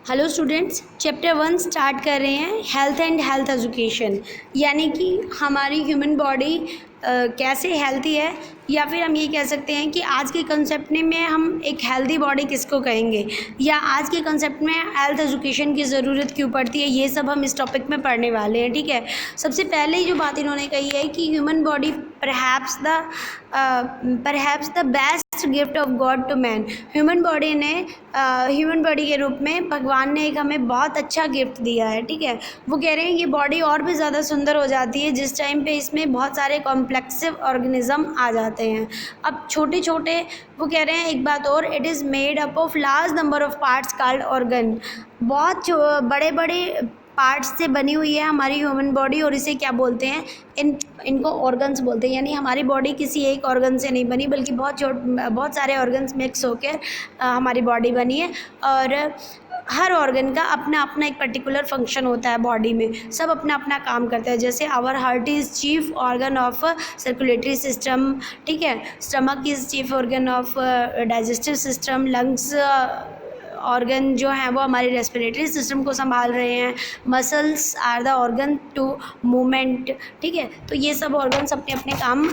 Hello students, chapter 1 start कर रहे हैं हेल्थ एंड हेल्थ एजुकेशन। यानी कि हमारी ह्यूमन बॉडी कैसे हेल्थी है, या फिर हम ये कह सकते हैं कि आज के कंसेप्ट में हम एक हेल्दी बॉडी किसको कहेंगे, या आज के कंसेप्ट में हेल्थ एजुकेशन की ज़रूरत क्यों पड़ती है, ये सब हम इस टॉपिक में पढ़ने वाले हैं। ठीक है, सबसे पहले जो बात इन्होंने कही है कि human body perhaps the best gift of God to man. Human body के रूप में भगवान ने एक हमें बहुत अच्छा गिफ्ट दिया है। ठीक है, वो कह रहे हैं ये बॉडी और भी ज़्यादा सुंदर हो जाती है जिस टाइम पे इसमें बहुत सारे कॉम्प्लेक्सिव ऑर्गेनिज्म आ जाते हैं। अब छोटे छोटे वो कह रहे हैं एक बात और, it is made up of large number of parts called organ. बहुत बड़े बड़े पार्ट्स से बनी हुई है हमारी ह्यूमन बॉडी, और इसे क्या बोलते हैं, इनको ऑर्गन्स बोलते हैं। यानी हमारी बॉडी किसी एक ऑर्गन से नहीं बनी, बल्कि बहुत सारे ऑर्गन्स मिक्स होकर हमारी बॉडी बनी है। और हर ऑर्गन का अपना अपना एक पर्टिकुलर फंक्शन होता है बॉडी में, सब अपना अपना काम करता है। जैसे our heart is chief organ of circulatory system, ठीक है, stomach is chief organ of digestive system, lungs organ जो है वो हमारे रेस्पिरेटरी सिस्टम को संभाल रहे हैं, muscles are the organ to movement. ठीक है, तो ये सब ऑर्गन्स अपने अपने काम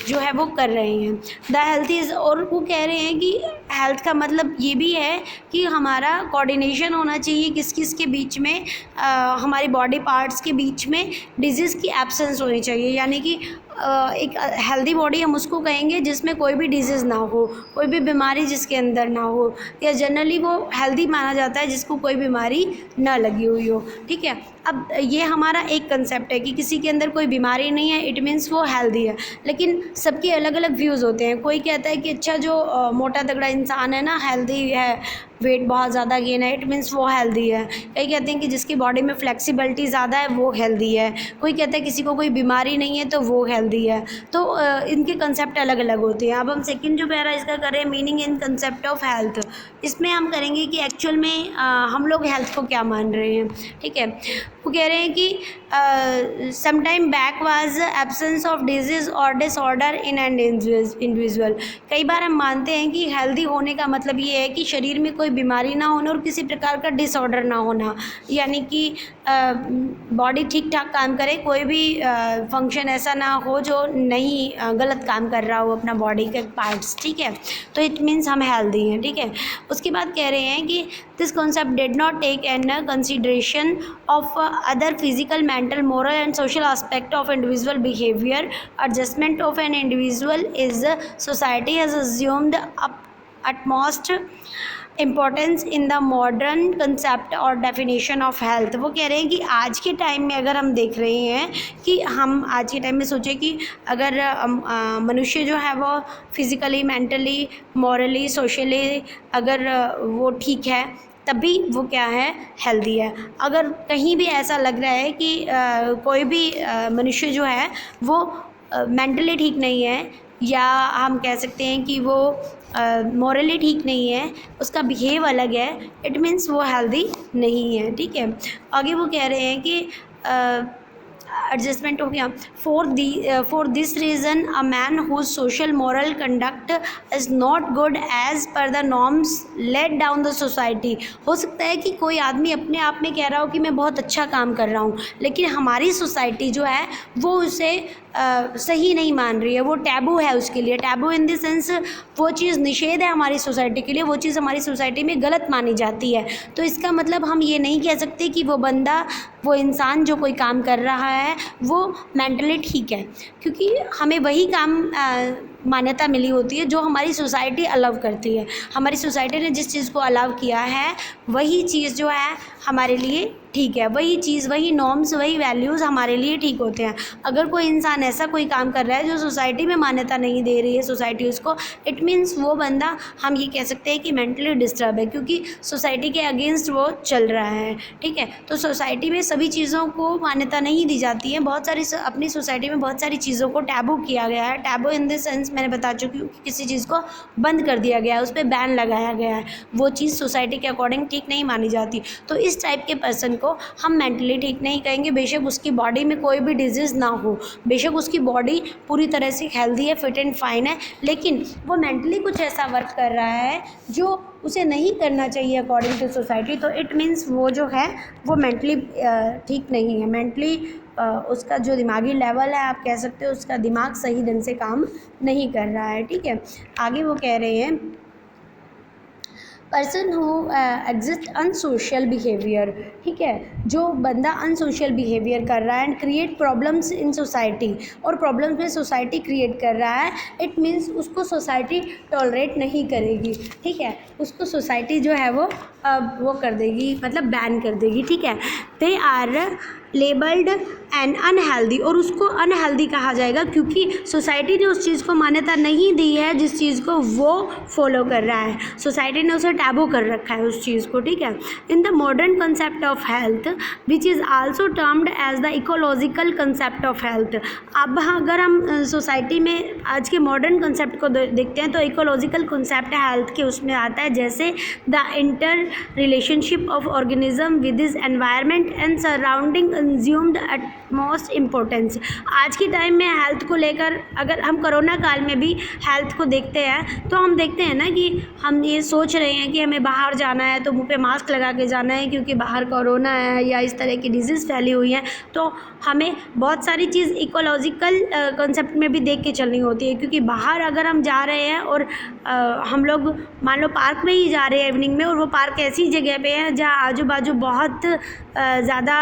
जो है वो कर रहे हैं। द हेल्थ इज़, और वो कह रहे हैं कि हेल्थ का मतलब ये भी है कि हमारा कोऑर्डिनेशन होना चाहिए किस किस के बीच में, हमारी बॉडी पार्ट्स के बीच में डिजीज़ की एब्सेंस होनी चाहिए। यानी कि एक हेल्दी बॉडी हम उसको कहेंगे जिसमें कोई भी डिजीज़ ना हो, कोई भी बीमारी जिसके अंदर ना हो, या जनरली वो हेल्दी माना जाता है जिसको कोई बीमारी ना लगी हुई हो। ठीक है, अब ये हमारा एक कंसेप्ट है कि किसी के अंदर कोई बीमारी नहीं है, इट मीन्स वो हेल्दी है। लेकिन सबके अलग अलग व्यूज़ होते हैं। कोई कहता है कि अच्छा जो मोटा तगड़ा इंसान है ना, हेल्दी है, वेट बहुत ज़्यादा गेन है, इट मीन्स वो हेल्दी है। कई कहते हैं कि जिसकी बॉडी में फ्लेक्सिबिलिटी ज़्यादा है वो हेल्दी है। कोई कहता है किसी को कोई बीमारी नहीं है तो वो हेल्दी है। तो इनके कंसेप्ट अलग अलग होते हैं। अब हम सेकंड जो पैरा इसका करें, meaning in concept of health, इसमें हम करेंगे कि एक्चुअल में हम लोग हेल्थ को क्या मान रहे हैं। ठीक है, वो कह रहे हैं कि sometime back was absence of disease और डिसऑर्डर इन एन इंडिविजुअल। कई बार हम मानते हैं कि हेल्दी होने का मतलब ये है कि शरीर में कोई बीमारी ना होना और किसी प्रकार का डिसऑर्डर ना होना, यानी कि बॉडी ठीक ठाक काम करे, कोई भी फंक्शन ऐसा ना हो जो नहीं गलत काम कर रहा हो अपना बॉडी के पार्ट्स। ठीक है, तो इट मीन्स हम हेल्दी हैं। ठीक है, उसके बाद कह रहे हैं कि this concept did not take an consideration of other physical, mental, moral and social aspect of individual behavior. Adjustment of an individual is society has assumed utmost importance in the modern concept और definition of health. वो कह रहे हैं कि आज के time में अगर हम देख रहे हैं कि हम आज के टाइम में सोचें कि अगर मनुष्य जो है वो फिज़िकली, मेंटली, मॉरली, सोशली अगर वो ठीक है तभी वो क्या है, हेल्दी है। अगर कहीं भी ऐसा लग रहा है कि कोई भी मनुष्य जो है वो मेंटली ठीक नहीं है, या हम कह सकते हैं कि वो मॉरली ठीक नहीं है, उसका बिहेव अलग है, इट मीन्स वो हेल्दी नहीं है। ठीक है, आगे वो कह रहे हैं कि एडजस्टमेंट हो गया। For this reason a man whose social moral conduct is not good as per the norms let down the society. हो सकता है कि कोई आदमी अपने आप में कह रहा हो कि मैं बहुत अच्छा काम कर रहा हूँ, लेकिन हमारी सोसाइटी जो है वो उसे सही नहीं मान रही है, वो टैबू है उसके लिए। टैबू इन द सेंस वो चीज़ निषेध है हमारी सोसाइटी के लिए, वो चीज़ हमारी सोसाइटी में गलत मानी जाती है। तो इसका मतलब हम ये नहीं कह सकते कि वो बंदा, वो इंसान जो कोई काम कर रहा है वो मेंटली ठीक है, क्योंकि हमें वही काम मान्यता मिली होती है जो हमारी सोसाइटी अलाउ करती है। हमारी सोसाइटी ने जिस चीज़ को अलाउ किया है वही चीज़ जो है हमारे लिए ठीक है, वही चीज़, वही नॉर्म्स, वही वैल्यूज़ हमारे लिए ठीक होते हैं। अगर कोई इंसान ऐसा कोई काम कर रहा है जो सोसाइटी में मान्यता नहीं दे रही है सोसाइटी उसको, इट मीन्स वो बंदा, हम ये कह सकते हैं कि मेंटली डिस्टर्ब है, क्योंकि सोसाइटी के अगेंस्ट वो चल रहा है। ठीक है, तो सोसाइटी में सभी चीज़ों को मान्यता नहीं दी जाती है। बहुत सारी अपनी सोसाइटी में बहुत सारी चीज़ों को टैबू किया गया है। टैबू इन द सेंस मैंने बता चुकी हूँ कि किसी चीज़ को बंद कर दिया गया है, उस पर बैन लगाया गया है, वो चीज़ सोसाइटी के अकॉर्डिंग ठीक नहीं मानी जाती। तो इस टाइप के पर्सन को हम मेंटली ठीक नहीं कहेंगे, बेशक उसकी बॉडी में कोई भी डिजीज़ ना हो, बेशक उसकी बॉडी पूरी तरह से हेल्दी है, फिट एंड फाइन है, लेकिन वो मेंटली कुछ ऐसा वर्क कर रहा है जो उसे नहीं करना चाहिए अकॉर्डिंग टू सोसाइटी, तो इट मीन्स वो जो है वो मेंटली ठीक नहीं है, मेंटली उसका जो दिमागी लेवल है आप कह सकते हो उसका दिमाग सही ढंग से काम नहीं कर रहा है। ठीक है, आगे वो कह रहे हैं person who exist unsocial behaviour. ठीक है, जो बंदा अनसोशल बिहेवियर कर रहा है and create problems in society, और प्रॉब्लम्स में सोसाइटी क्रिएट कर रहा है, इट मीन्स उसको सोसाइटी टॉलरेट नहीं करेगी। ठीक है, उसको सोसाइटी जो है वो कर देगी, मतलब बैन कर देगी। ठीक है, they are labelled and unhealthy, और उसको अनहेल्दी कहा जाएगा क्योंकि सोसाइटी ने उस चीज़ को मान्यता नहीं दी है जिस चीज़ को वो फॉलो कर रहा है, सोसाइटी ने उसे टैबू कर रखा है उस चीज़ को। ठीक है, in the modern concept of health which is also termed as the ecological concept of health. अब अगर हम सोसाइटी में आज के मॉडर्न कंसेप्ट को देखते हैं तो इकोलॉजिकल कंसेप्ट हेल्थ के उसमें आता है, जैसे the inter relationship of organism with is environment and surrounding consumed at most importance. आज के टाइम में हेल्थ को लेकर अगर हम कोरोना काल में भी हेल्थ को देखते हैं तो हम देखते हैं ना कि हम ये सोच रहे हैं कि हमें बाहर जाना है तो मुंह पे मास्क लगा के जाना है क्योंकि बाहर कोरोना है या इस तरह की डिजीज़ फैली हुई है, तो हमें बहुत सारी चीज़ इकोलॉजिकल कंसेप्ट में भी देख के चलनी होती है, क्योंकि बाहर अगर हम जा रहे हैं और हम लोग मान लो पार्क में ही जा रहे हैं इवनिंग में, और वो पार्क ऐसी जगह पे है जहाँ आजू बाजू बहुत ज़्यादा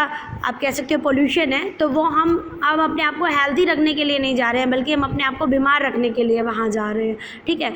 आप कह सकते हो पोल्यूशन है, तो वो हम अब अपने आप को हेल्दी रखने के लिए नहीं जा रहे हैं बल्कि हम अपने आप को बीमार रखने के लिए वहाँ जा रहे हैं। ठीक है,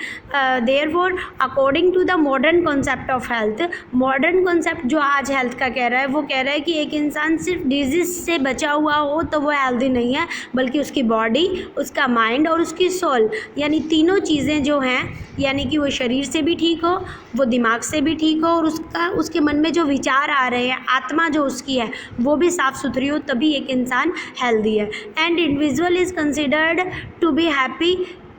therefore according to the modern concept of health, modern concept जो आज हेल्थ का कह रहा है वो कह रहा है कि एक इंसान सिर्फ डिजीज़ से बचा हुआ हो तो वो हेल्दी नहीं है, बल्कि उसकी बॉडी, उसका माइंड और उसकी सोल, यानी तीनों चीज़ें जो हैं, यानी कि वो शरीर से भी ठीक हो, वो दिमाग से भी ठीक हो, और उसके मन में जो विचार आ रहे हैं, आत्मा जो उसकी है वो भी साफ़ सुथरी हो, तभी एक इंसान हेल्दी है। And individual is considered to be happy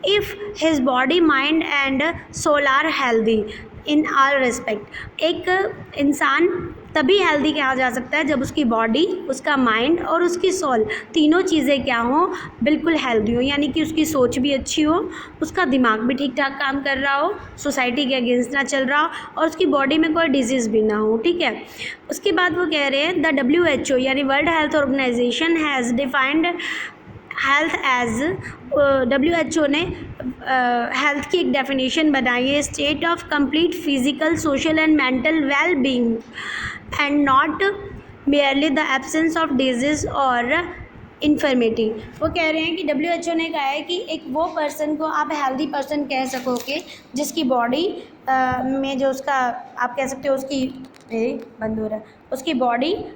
if his body, mind and soul are healthy in all respect. एक इंसान तभी हेल्दी कहा जा सकता है जब उसकी बॉडी, उसका माइंड और उसकी सोल तीनों चीज़ें क्या हों, बिल्कुल हेल्दी हो, यानी कि उसकी सोच भी अच्छी हो, उसका दिमाग भी ठीक ठाक काम कर रहा हो, सोसाइटी के अगेंस्ट ना चल रहा हो, और उसकी बॉडी में कोई डिजीज़ भी ना हो। ठीक है, उसके बाद वो कह रहे हैं द WHO यानी world health organisation has defined health as, WHO ने हेल्थ की एक डेफिनेशन बनाई है, state of complete physical, social and mental well being and not merely the absence of disease or infirmity. वो कह रहे हैं कि WHO ने कहा है कि एक वो पर्सन को आप हेल्दी पर्सन कह सकोगे जिसकी बॉडी में जो उसका आप कह सकते हो उसकी बंद हो रहा है, उसकी बॉडी